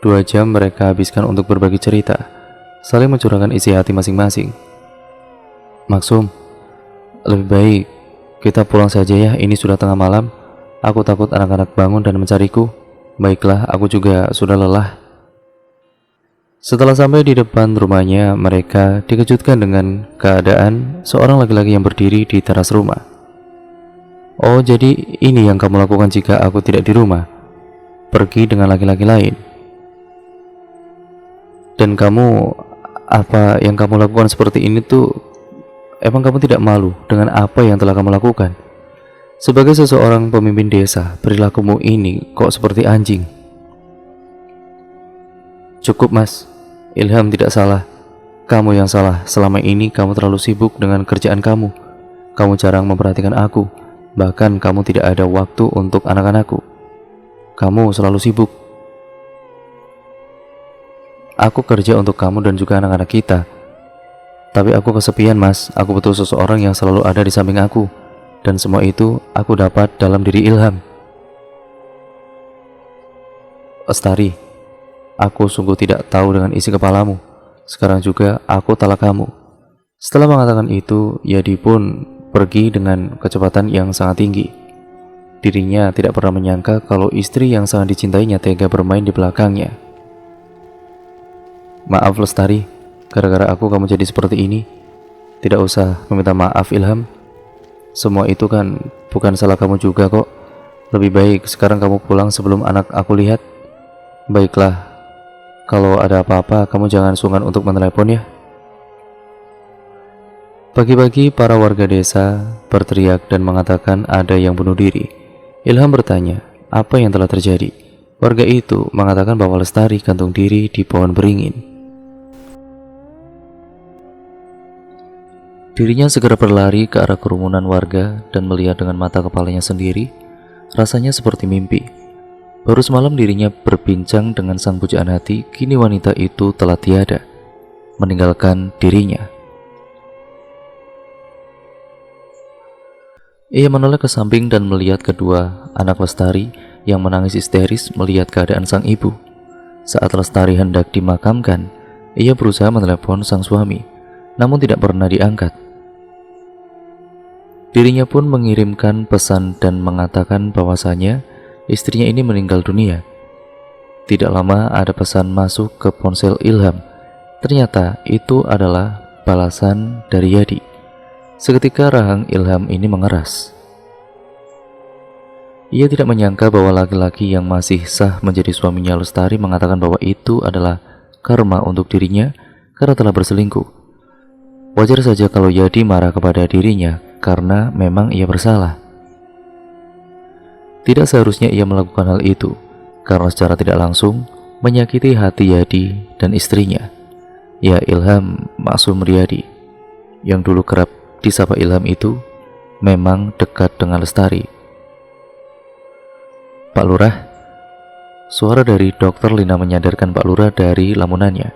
2 jam mereka habiskan untuk berbagi cerita, saling mencurahkan isi hati masing-masing. Maksum, lebih baik kita pulang saja ya, ini sudah tengah malam. Aku takut anak-anak bangun dan mencariku. Baiklah, aku juga sudah lelah. Setelah sampai di depan rumahnya, mereka dikejutkan dengan keadaan seorang laki-laki yang berdiri di teras rumah. Oh, jadi ini yang kamu lakukan jika aku tidak di rumah? Pergi dengan laki-laki lain? Dan kamu, apa yang kamu lakukan seperti ini tuh, emang kamu tidak malu dengan apa yang telah kamu lakukan? Sebagai seseorang pemimpin desa, perilakumu ini kok seperti anjing. Cukup mas, Ilham tidak salah. Kamu yang salah. Selama ini kamu terlalu sibuk dengan kerjaan kamu. Kamu jarang memperhatikan aku. Bahkan kamu tidak ada waktu untuk anak-anakku. Kamu selalu sibuk. Aku kerja untuk kamu dan juga anak-anak kita. Tapi aku kesepian mas. Aku butuh seseorang yang selalu ada di samping aku. Dan semua itu aku dapat dalam diri Ilham. Lestari, aku sungguh tidak tahu dengan isi kepalamu. Sekarang juga aku talak kamu. Setelah mengatakan itu, Yadi pun pergi dengan kecepatan yang sangat tinggi. Dirinya tidak pernah menyangka kalau istri yang sangat dicintainya tega bermain di belakangnya. Maaf Lestari, gara-gara aku kamu jadi seperti ini. Tidak usah meminta maaf Ilham. Semua itu kan bukan salah kamu juga kok. Lebih baik sekarang kamu pulang sebelum anak aku lihat. Baiklah, kalau ada apa-apa kamu jangan sungkan untuk menelepon ya. Pagi-pagi para warga desa berteriak dan mengatakan ada yang bunuh diri. Ilham bertanya, apa yang telah terjadi? Warga itu mengatakan bahwa Lestari gantung diri di pohon beringin. Dirinya segera berlari ke arah kerumunan warga dan melihat dengan mata kepalanya sendiri. Rasanya seperti mimpi. Baru semalam dirinya berbincang dengan sang pujaan hati, kini wanita itu telah tiada, meninggalkan dirinya. Ia menoleh ke samping dan melihat kedua anak Lestari yang menangis histeris melihat keadaan sang ibu. Saat Lestari hendak dimakamkan, ia berusaha menelepon sang suami, namun tidak pernah diangkat. Dirinya pun mengirimkan pesan dan mengatakan bahwasanya istrinya ini meninggal dunia. Tidak lama ada pesan masuk ke ponsel Ilham. Ternyata itu adalah balasan dari Yadi. Seketika rahang Ilham ini mengeras. Ia tidak menyangka bahwa laki-laki yang masih sah menjadi suaminya Lestari mengatakan bahwa itu adalah karma untuk dirinya karena telah berselingkuh. Wajar saja kalau Yadi marah kepada dirinya karena memang ia bersalah. Tidak seharusnya ia melakukan hal itu karena secara tidak langsung menyakiti hati Yadi dan istrinya. Ya Ilham Maksum Riyadi yang dulu kerap disapa Ilham itu memang dekat dengan Lestari. Pak Lurah, suara dari Dokter Lina menyadarkan Pak Lurah dari lamunannya.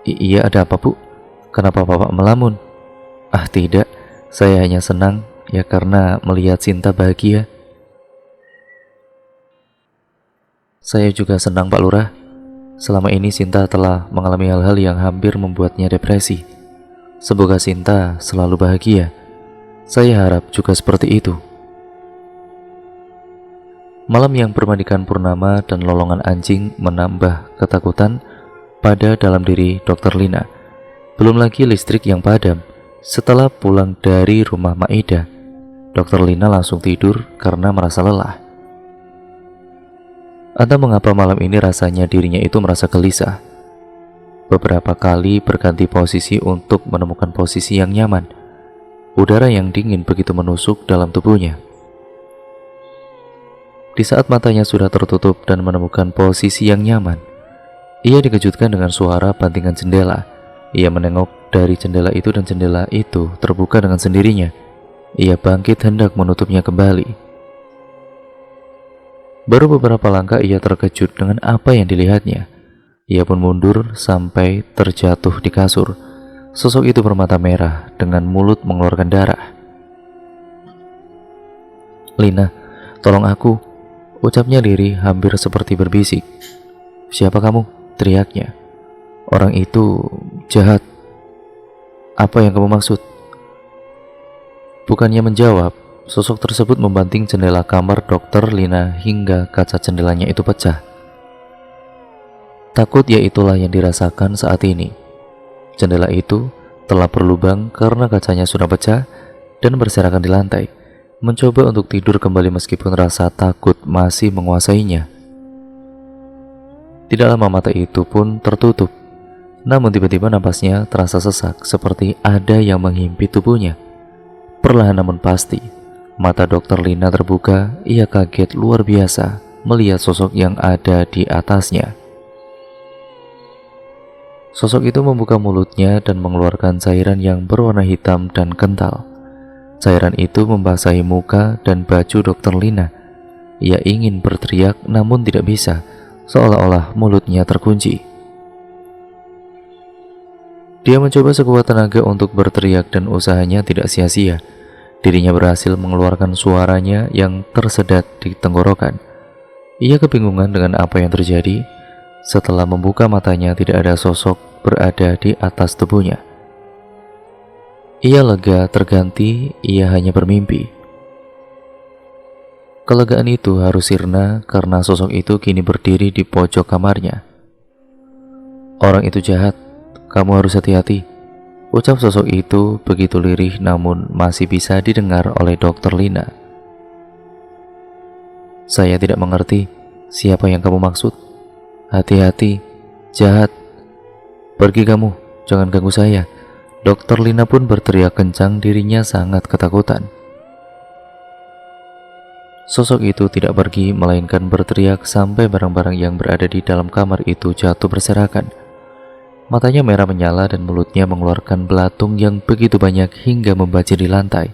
Iya, ada apa Bu? Kenapa Bapak melamun? Ah tidak, saya hanya senang ya karena melihat Sinta bahagia. Saya juga senang Pak Lurah. Selama ini Sinta telah mengalami hal-hal yang hampir membuatnya depresi. Semoga Sinta selalu bahagia. Saya harap juga seperti itu. Malam yang bermandikan purnama dan lolongan anjing menambah ketakutan pada dalam diri Dokter Lina. Belum lagi listrik yang padam. Setelah pulang dari rumah Maida, Dokter Lina langsung tidur karena merasa lelah. Entah mengapa malam ini rasanya dirinya itu merasa gelisah. Beberapa kali berganti posisi untuk menemukan posisi yang nyaman. Udara yang dingin begitu menusuk dalam tubuhnya. Di saat matanya sudah tertutup dan menemukan posisi yang nyaman, ia dikejutkan dengan suara bantingan jendela. Ia menengok dari jendela itu dan jendela itu terbuka dengan sendirinya. Ia bangkit hendak menutupnya kembali. Baru beberapa langkah ia terkejut dengan apa yang dilihatnya. Ia pun mundur sampai terjatuh di kasur. Sosok itu bermata merah dengan mulut mengeluarkan darah. Lina, tolong aku, ucapnya lirih hampir seperti berbisik. Siapa kamu? Teriaknya. Orang itu jahat. Apa yang kamu maksud? Bukannya menjawab, sosok tersebut membanting jendela kamar Dokter Lina hingga kaca jendelanya itu pecah. Takut ya itulah yang dirasakan saat ini. Jendela itu telah berlubang karena kacanya sudah pecah dan berserakan di lantai. Mencoba untuk tidur kembali meskipun rasa takut masih menguasainya. Tidak lama mata itu pun tertutup. Namun tiba-tiba napasnya terasa sesak, seperti ada yang menghimpit tubuhnya. Perlahan namun pasti, mata Dokter Lina terbuka. Ia kaget luar biasa melihat sosok yang ada di atasnya. Sosok itu membuka mulutnya dan mengeluarkan cairan yang berwarna hitam dan kental. Cairan itu membasahi muka dan baju Dokter Lina. Ia ingin berteriak namun tidak bisa, seolah-olah mulutnya terkunci. Dia mencoba sekuat tenaga untuk berteriak dan usahanya tidak sia-sia. Dirinya berhasil mengeluarkan suaranya yang tersedat di tenggorokan. Ia kebingungan dengan apa yang terjadi. Setelah membuka matanya, tidak ada sosok berada di atas tubuhnya. Ia lega, terganti ia hanya bermimpi. Kelegaan itu harus sirna karena sosok itu kini berdiri di pojok kamarnya. "Orang itu jahat, kamu harus hati-hati," ucap sosok itu begitu lirih namun masih bisa didengar oleh Dokter Lina. "Saya tidak mengerti siapa yang kamu maksud. Hati-hati, jahat. Pergi kamu, jangan ganggu saya." Dokter Lina pun berteriak kencang, dirinya sangat ketakutan. Sosok itu tidak pergi, melainkan berteriak sampai barang-barang yang berada di dalam kamar itu jatuh berserakan. Matanya merah menyala dan mulutnya mengeluarkan belatung yang begitu banyak hingga membanjir di lantai.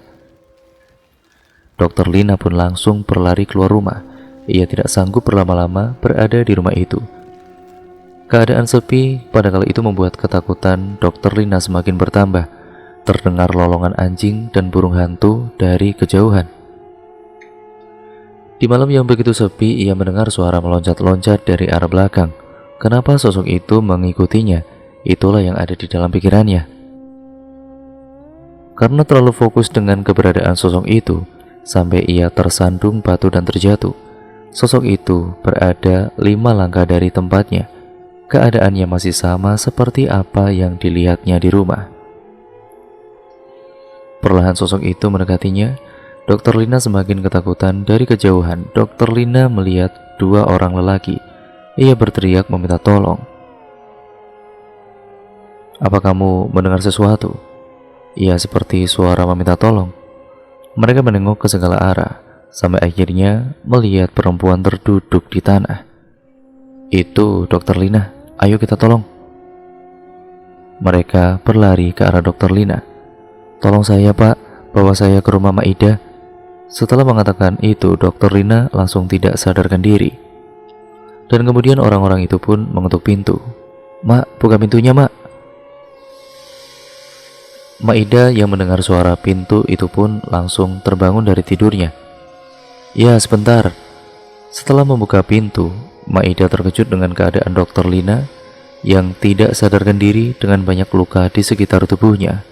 Dokter Lina pun langsung berlari keluar rumah. Ia tidak sanggup berlama-lama berada di rumah itu. Keadaan sepi pada kali itu membuat ketakutan Dokter Lina semakin bertambah. Terdengar lolongan anjing dan burung hantu dari kejauhan. Di malam yang begitu sepi, ia mendengar suara meloncat-loncat dari arah belakang. Kenapa sosok itu mengikutinya? Itulah yang ada di dalam pikirannya. Karena terlalu fokus dengan keberadaan sosok itu, sampai ia tersandung batu dan terjatuh. Sosok itu berada 5 langkah dari tempatnya. Keadaannya masih sama seperti apa yang dilihatnya di rumah. Perlahan sosok itu mendekatinya. Dokter Lina semakin ketakutan. Dari kejauhan, Dokter Lina melihat 2 orang lelaki. Ia berteriak meminta tolong. "Apa kamu mendengar sesuatu?" Ia seperti suara meminta tolong. Mereka menengok ke segala arah, sampai akhirnya melihat perempuan terduduk di tanah. "Itu Dokter Lina, ayo kita tolong." Mereka berlari ke arah Dokter Lina. "Tolong saya pak, bawa saya ke rumah Maida." Setelah mengatakan itu, Dokter Lina langsung tidak sadarkan diri. Dan kemudian orang-orang itu pun mengetuk pintu. "Mak, buka pintunya mak." Maida yang mendengar suara pintu itu pun langsung terbangun dari tidurnya. "Ya, sebentar." Setelah membuka pintu, Maida terkejut dengan keadaan Dokter Lina yang tidak sadarkan diri dengan banyak luka di sekitar tubuhnya.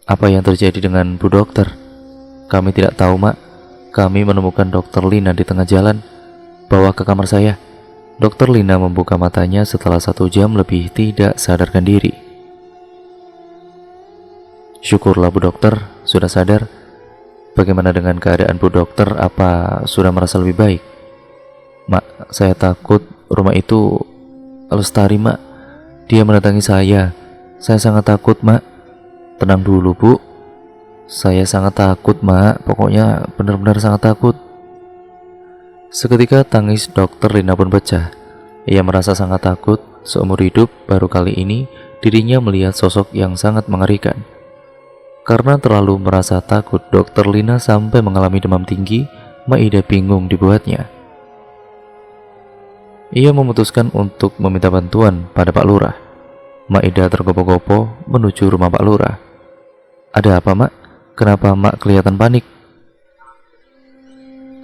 "Apa yang terjadi dengan Bu Dokter?" "Kami tidak tahu mak. Kami menemukan Dokter Lina di tengah jalan. Bawa ke kamar saya." Dokter Lina membuka matanya setelah 1 jam lebih tidak sadarkan diri. "Syukurlah Bu Dokter sudah sadar. Bagaimana dengan keadaan Bu Dokter? Apa sudah merasa lebih baik?" "Mak, saya takut rumah itu Lestari mak. Dia mendatangi saya. Saya sangat takut mak." "Tenang dulu Bu. Saya sangat takut mak. Pokoknya benar-benar sangat takut." Seketika tangis Dokter Lina pun pecah. Ia merasa sangat takut. Seumur hidup baru kali ini dirinya melihat sosok yang sangat mengerikan. Karena terlalu merasa takut, Dokter Lina sampai mengalami demam tinggi. Maida bingung dibuatnya. Ia memutuskan untuk meminta bantuan pada Pak Lurah. Maida tergopoh-gopoh menuju rumah Pak Lurah. "Ada apa mak? Kenapa mak kelihatan panik?"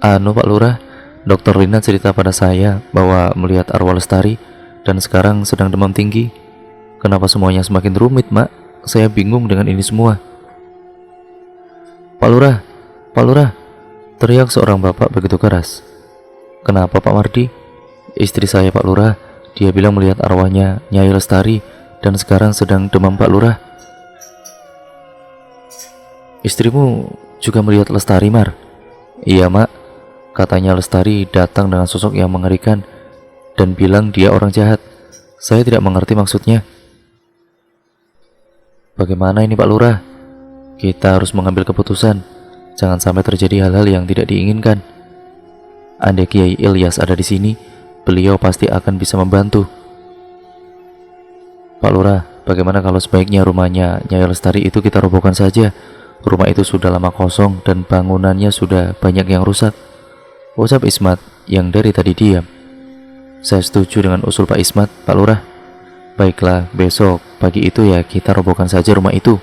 "Anu Pak Lurah, Dokter Lina cerita pada saya bahwa melihat arwah Lestari dan sekarang sedang demam tinggi. Kenapa semuanya semakin rumit mak? Saya bingung dengan ini semua." "Pak Lurah, Pak Lurah," teriak seorang bapak begitu keras. "Kenapa Pak Mardi?" "Istri saya Pak Lurah, dia bilang melihat arwahnya Nyai Lestari dan sekarang sedang demam Pak Lurah." "Istrimu juga melihat Lestari Mar?" "Iya mak, katanya Lestari datang dengan sosok yang mengerikan dan bilang dia orang jahat. Saya tidak mengerti maksudnya. Bagaimana ini Pak Lurah? Kita harus mengambil keputusan. Jangan sampai terjadi hal-hal yang tidak diinginkan. Andai Kiai Ilyas ada di sini, beliau pasti akan bisa membantu. Pak Lurah, bagaimana kalau sebaiknya rumahnya Nyai Lestari itu kita robohkan saja? Rumah itu sudah lama kosong dan bangunannya sudah banyak yang rusak, ucap Ismat yang dari tadi diam. Saya setuju dengan usul Pak Ismat, Pak Lurah. Baiklah, besok pagi itu ya kita robohkan saja rumah itu.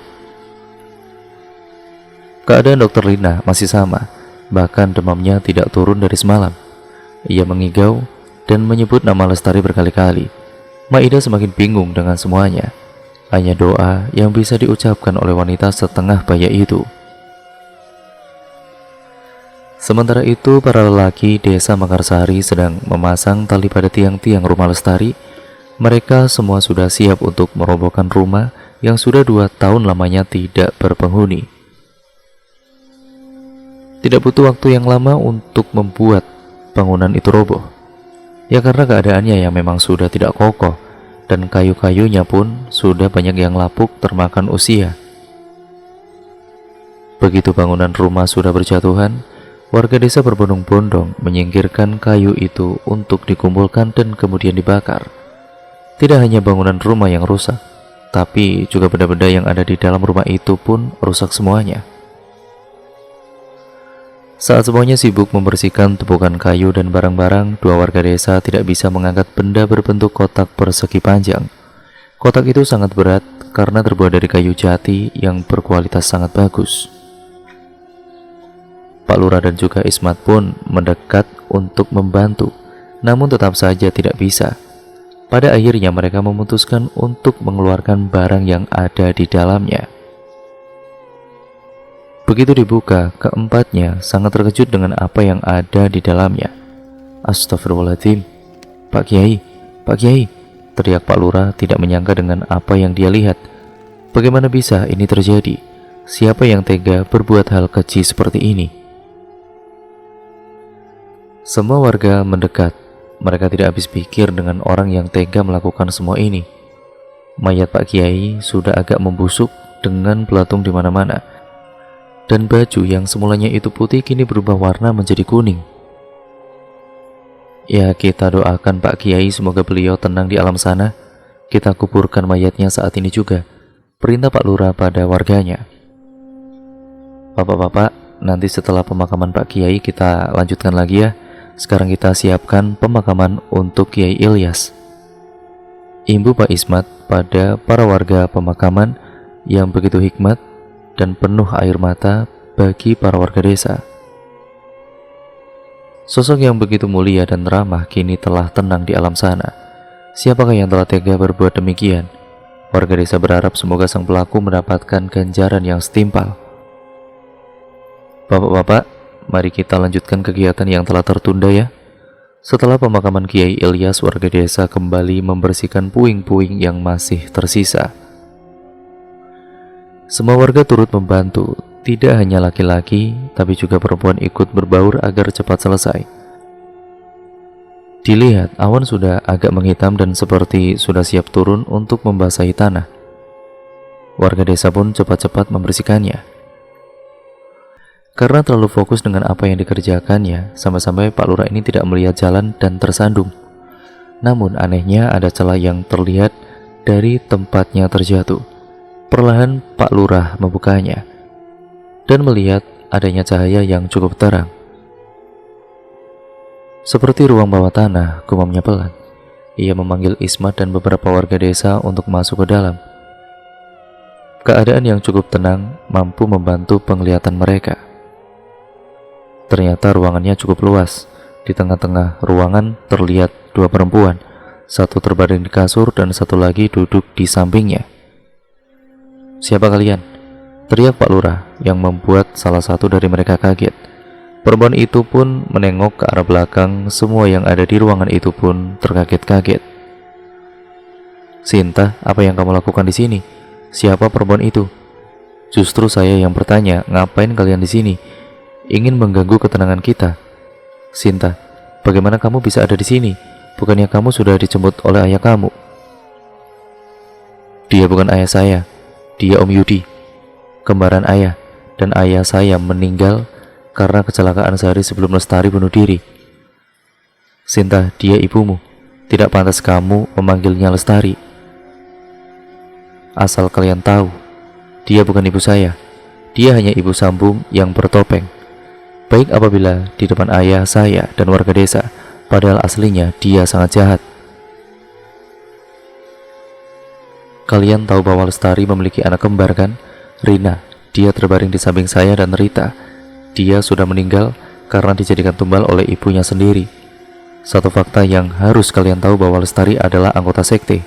Keadaan Dr. Lina masih sama, bahkan demamnya tidak turun dari semalam. Ia mengigau dan menyebut nama Lestari berkali-kali. Maida semakin bingung dengan semuanya. Hanya doa yang bisa diucapkan oleh wanita setengah baya itu. Sementara itu, para lelaki desa Mekarsari sedang memasang tali pada tiang-tiang rumah Lestari. Mereka semua sudah siap untuk merobohkan rumah yang sudah 2 tahun lamanya tidak berpenghuni. Tidak butuh waktu yang lama untuk membuat bangunan itu roboh. Ya karena keadaannya yang memang sudah tidak kokoh, dan kayu-kayunya pun sudah banyak yang lapuk termakan usia. Begitu bangunan rumah sudah berjatuhan, warga desa berbondong-bondong menyingkirkan kayu itu untuk dikumpulkan dan kemudian dibakar. Tidak hanya bangunan rumah yang rusak, tapi juga benda-benda yang ada di dalam rumah itu pun rusak semuanya. Saat semuanya sibuk membersihkan tumpukan kayu dan barang-barang, 2 warga desa tidak bisa mengangkat benda berbentuk kotak persegi panjang. Kotak itu sangat berat karena terbuat dari kayu jati yang berkualitas sangat bagus. Pak Lurah dan juga Ismat pun mendekat untuk membantu, namun tetap saja tidak bisa. Pada akhirnya mereka memutuskan untuk mengeluarkan barang yang ada di dalamnya. Begitu dibuka, keempatnya sangat terkejut dengan apa yang ada di dalamnya. Astagfirullahaladzim, Pak Kiai, Pak Kiai, teriak Pak Lurah tidak menyangka dengan apa yang dia lihat. Bagaimana bisa ini terjadi? Siapa yang tega berbuat hal keji seperti ini? Semua warga mendekat. Mereka tidak habis pikir dengan orang yang tega melakukan semua ini. Mayat Pak Kiai sudah agak membusuk dengan belatung di mana-mana. Dan baju yang semulanya itu putih kini berubah warna menjadi kuning. Ya, kita doakan Pak Kiai semoga beliau tenang di alam sana. Kita kuburkan mayatnya saat ini juga, perintah Pak Lurah pada warganya. Bapak-bapak, nanti setelah pemakaman Pak Kiai kita lanjutkan lagi ya. Sekarang kita siapkan pemakaman untuk Kiai Ilyas. Imbu Pak Ismat pada para warga pemakaman yang begitu hikmat dan penuh air mata bagi para warga desa. Sosok yang begitu mulia dan ramah kini telah tenang di alam sana. Siapakah yang telah tega berbuat demikian? Warga desa berharap semoga sang pelaku mendapatkan ganjaran yang setimpal. Bapak-bapak, mari kita lanjutkan kegiatan yang telah tertunda ya. Setelah pemakaman Kiai Ilyas, warga desa kembali membersihkan puing-puing yang masih tersisa. Semua warga turut membantu, tidak hanya laki-laki, tapi juga perempuan ikut berbaur agar cepat selesai. Dilihat, awan sudah agak menghitam dan seperti sudah siap turun untuk membasahi tanah. Warga desa pun cepat-cepat membersihkannya. Karena terlalu fokus dengan apa yang dikerjakannya, sampai-sampai Pak Lurah ini tidak melihat jalan dan tersandung. Namun anehnya ada celah yang terlihat dari tempatnya terjatuh. Perlahan Pak Lurah membukanya dan melihat adanya cahaya yang cukup terang. Seperti ruang bawah tanah, gumamnya pelan. Ia memanggil Ismat dan beberapa warga desa untuk masuk ke dalam. Keadaan yang cukup tenang mampu membantu penglihatan mereka. Ternyata ruangannya cukup luas. Di tengah-tengah ruangan terlihat 2 perempuan, satu terbaring di kasur dan satu lagi duduk di sampingnya. Siapa kalian? Teriak Pak Lurah yang membuat salah satu dari mereka kaget. Perempuan itu pun menengok ke arah belakang. Semua yang ada di ruangan itu pun terkaget-kaget. Sinta, apa yang kamu lakukan di sini? Siapa perempuan itu? Justru saya yang bertanya, ngapain kalian di sini? Ingin mengganggu ketenangan kita. Sinta, bagaimana kamu bisa ada di sini? bukannya kamu sudah dijemput oleh ayah kamu? Dia bukan ayah saya, dia Om Yudi, kembaran ayah, dan ayah saya meninggal karena kecelakaan sehari sebelum Lestari bunuh diri. Sinta, dia ibumu. Tidak pantas kamu memanggilnya Lestari. Asal kalian tahu, dia bukan ibu saya. Dia hanya ibu sambung yang bertopeng. Baik apabila di depan ayah saya dan warga desa, padahal aslinya dia sangat jahat. Kalian tahu bahwa Lestari memiliki anak kembar kan? Rina, dia terbaring di samping saya, dan Rita, dia sudah meninggal karena dijadikan tumbal oleh ibunya sendiri. Satu fakta yang harus kalian tahu bahwa Lestari adalah anggota sekte.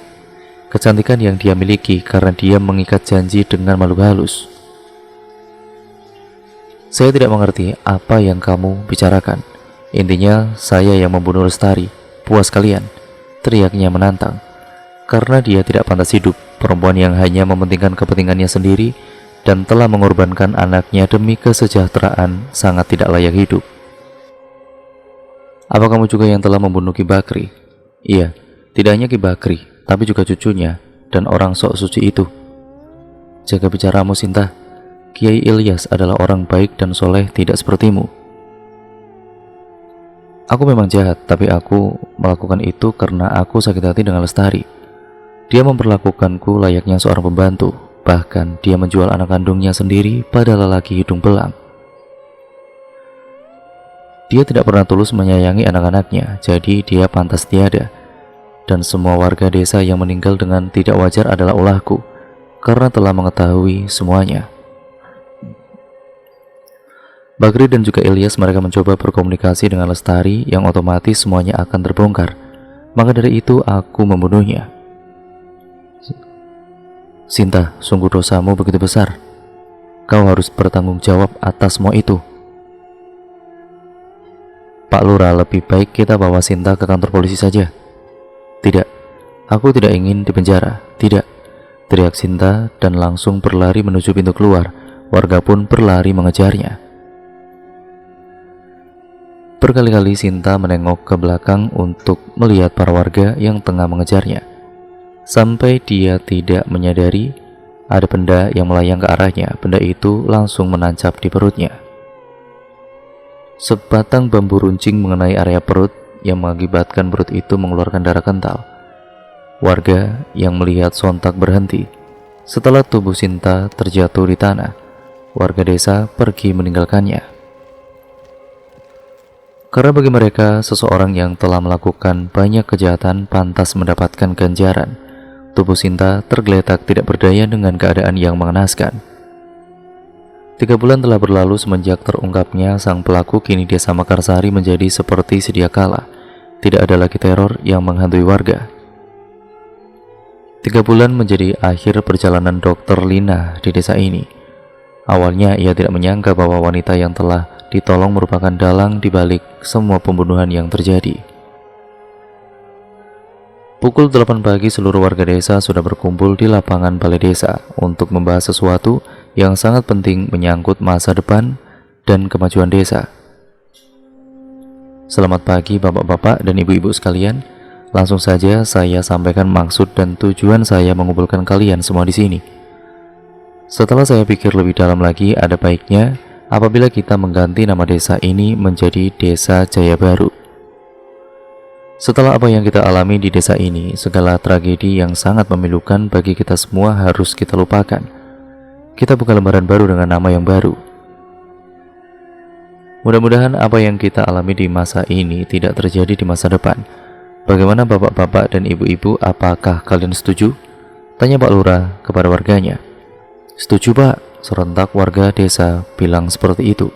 Kecantikan yang dia miliki karena dia mengikat janji dengan makhluk halus. Saya tidak mengerti apa yang kamu bicarakan. Intinya saya yang membunuh Lestari. Puas kalian? Teriaknya menantang. Karena dia tidak pantas hidup, perempuan yang hanya mementingkan kepentingannya sendiri dan telah mengorbankan anaknya demi kesejahteraan sangat tidak layak hidup. Apa kamu juga yang telah membunuh Ki Bakri? Iya, tidak hanya Ki Bakri, tapi juga cucunya dan orang sok suci itu. Jaga bicaramu, Sinta. Kiai Ilyas adalah orang baik dan soleh, tidak sepertimu. Aku memang jahat, tapi aku melakukan itu karena aku sakit hati dengan Lestari. Dia memperlakukanku layaknya seorang pembantu. Bahkan dia menjual anak kandungnya sendiri pada lelaki hidung belang. Dia tidak pernah tulus menyayangi anak-anaknya, jadi dia pantas tiada. Dan semua warga desa yang meninggal dengan tidak wajar adalah ulahku, karena telah mengetahui semuanya. Bakri dan juga Ilyas, mereka mencoba berkomunikasi dengan Lestari, yang otomatis semuanya akan terbongkar. Maka dari itu aku membunuhnya. Sinta, sungguh dosamu begitu besar. Kau harus bertanggung jawab atas semua itu. Pak Lurah, lebih baik kita bawa Sinta ke kantor polisi saja. Tidak, aku tidak ingin dipenjara. Tidak, teriak Sinta dan langsung berlari menuju pintu keluar. Warga pun berlari mengejarnya. Berkali-kali Sinta menengok ke belakang untuk melihat para warga yang tengah mengejarnya. Sampai dia tidak menyadari ada benda yang melayang ke arahnya. Benda itu langsung menancap di perutnya. Sebatang bambu runcing mengenai area perut yang mengakibatkan perut itu mengeluarkan darah kental. Warga yang melihat sontak berhenti. Setelah tubuh Sinta terjatuh di tanah, warga desa pergi meninggalkannya. Karena bagi mereka, seseorang yang telah melakukan banyak kejahatan pantas mendapatkan ganjaran. Tubuh Sinta tergeletak tidak berdaya dengan keadaan yang mengenaskan. 3 bulan telah berlalu semenjak terungkapnya sang pelaku. Kini desa Mekarsari menjadi seperti sedia kala. Tidak ada lagi teror yang menghantui warga. 3 bulan menjadi akhir perjalanan Dr. Lina di desa ini. Awalnya ia tidak menyangka bahwa wanita yang telah ditolong merupakan dalang di balik semua pembunuhan yang terjadi. Pukul 8 pagi seluruh warga desa sudah berkumpul di lapangan balai desa untuk membahas sesuatu yang sangat penting menyangkut masa depan dan kemajuan desa. Selamat pagi bapak-bapak dan ibu-ibu sekalian. Langsung saja saya sampaikan maksud dan tujuan saya mengumpulkan kalian semua di sini. Setelah saya pikir lebih dalam lagi, ada baiknya apabila kita mengganti nama desa ini menjadi Desa Jaya Baru. Setelah apa yang kita alami di desa ini, segala tragedi yang sangat memilukan bagi kita semua harus kita lupakan. Kita buka lembaran baru dengan nama yang baru. Mudah-mudahan apa yang kita alami di masa ini tidak terjadi di masa depan. Bagaimana bapak-bapak dan ibu-ibu, apakah kalian setuju? Tanya Pak Lurah kepada warganya. Setuju Pak, serentak warga desa bilang seperti itu.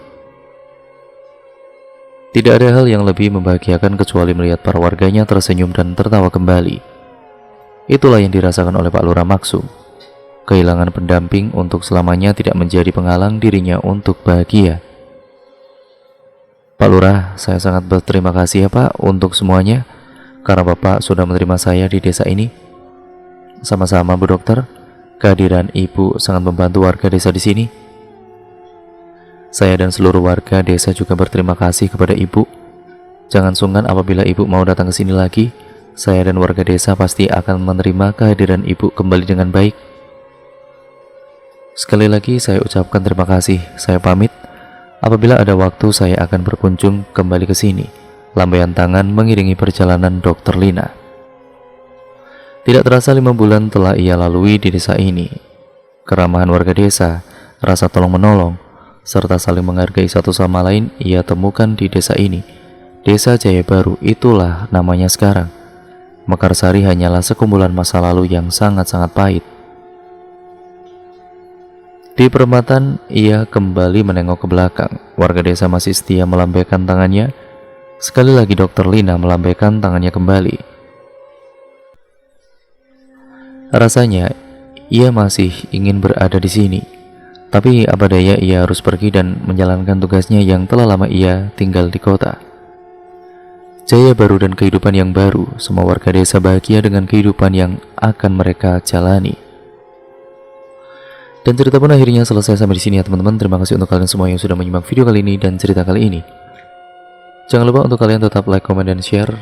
Tidak ada hal yang lebih membahagiakan kecuali melihat para warganya tersenyum dan tertawa kembali. Itulah yang dirasakan oleh Pak Lurah Maksum. Kehilangan pendamping untuk selamanya tidak menjadi penghalang dirinya untuk bahagia. Pak Lurah, saya sangat berterima kasih ya Pak untuk semuanya, karena Bapak sudah menerima saya di desa ini. Sama-sama Bu Dokter, kehadiran Ibu sangat membantu warga desa di sini. Saya dan seluruh warga desa juga berterima kasih kepada Ibu. Jangan sungkan apabila Ibu mau datang ke sini lagi. saya dan warga desa pasti akan menerima kehadiran ibu kembali dengan baik. Sekali lagi saya ucapkan terima kasih. Saya pamit. Apabila ada waktu saya akan berkunjung kembali ke sini. Lambaian tangan mengiringi perjalanan Dr. Lina. Tidak terasa 5 bulan telah ia lalui di desa ini. Keramahan warga desa, rasa tolong menolong, serta saling menghargai satu sama lain ia temukan di desa ini. Desa Jaya Baru, itulah namanya sekarang. Mekarsari hanyalah sekumpulan masa lalu yang sangat-sangat pahit. Di perempatan, ia kembali menengok ke belakang. Warga desa masih setia melambaikan tangannya. Sekali lagi Dr. Lina melambaikan tangannya kembali. Rasanya, ia masih ingin berada di sini. Tapi apa daya, ia harus pergi dan menjalankan tugasnya yang telah lama ia tinggal di kota. Jaya Baru dan kehidupan yang baru, semua warga desa bahagia dengan kehidupan yang akan mereka jalani. Dan cerita pun akhirnya selesai sampai di sini ya teman-teman. Terima kasih untuk kalian semua yang sudah menyimak video kali ini dan cerita kali ini. Jangan lupa untuk kalian tetap like, comment, dan share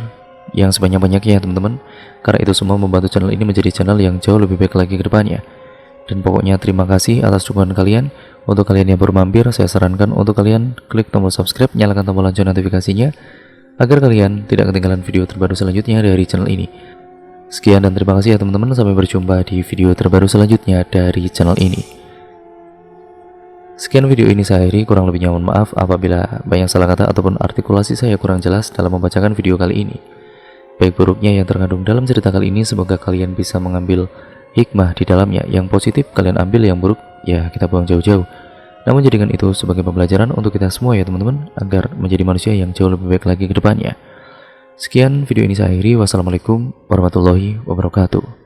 yang sebanyak-banyaknya ya teman-teman, karena itu semua membantu channel ini menjadi channel yang jauh lebih baik lagi ke depannya. Dan pokoknya terima kasih atas dukungan kalian. Untuk kalian yang baru mampir, saya sarankan untuk kalian klik tombol subscribe, nyalakan tombol lonceng notifikasinya, agar kalian tidak ketinggalan video terbaru selanjutnya dari channel ini. Sekian dan terima kasih ya teman-teman. Sampai berjumpa di video terbaru selanjutnya dari channel ini. Sekian video ini saya akhiri, kurang lebihnya mohon maaf apabila banyak salah kata ataupun artikulasi saya kurang jelas dalam membacakan video kali ini. Baik buruknya yang terkandung dalam cerita kali ini, semoga kalian bisa mengambil hikmah di dalamnya. Yang positif kalian ambil, yang buruk ya kita buang jauh-jauh. Namun jadikan itu sebagai pembelajaran untuk kita semua ya teman-teman, agar menjadi manusia yang jauh lebih baik lagi ke depannya. Sekian video ini saya akhiri. Wassalamualaikum warahmatullahi wabarakatuh.